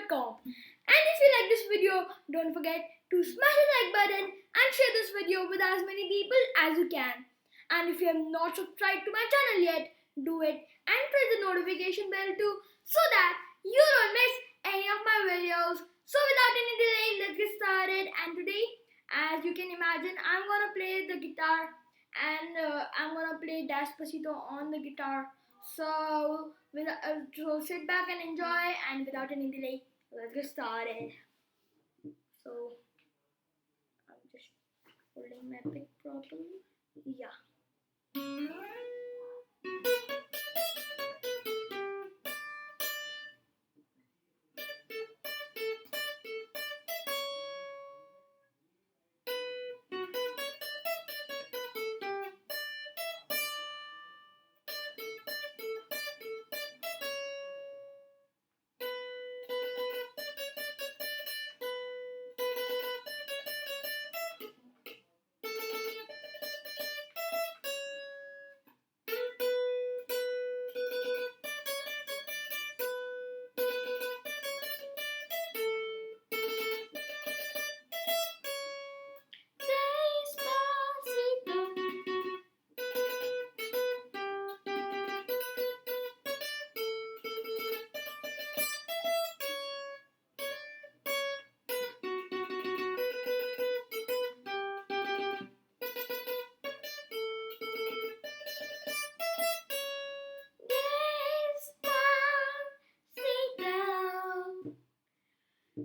gmail.com. And if you like this video, don't forget to smash the like button and share this video with as many people as you can. And if you have not subscribed to my channel yet, do it and press the notification bell too so that you don't miss any of my videos. So without any delay, let's get started. And today, as you can imagine, I'm gonna play the guitar and I'm gonna play Despacito on the guitar. So, so sit back and enjoy. And without any delay, let's get started. So I'm just holding my pick properly. Yeah.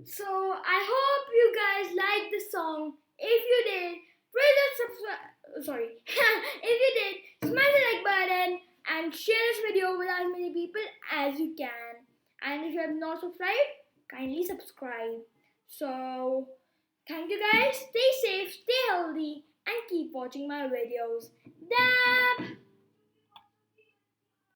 So I hope you guys liked the song. If you did, press that subscribe. Sorry, if you did, smash the like button and share this video with as many people as you can. And if you have not subscribed, kindly subscribe. So thank you guys. Stay safe, stay healthy, and keep watching my videos. Dab.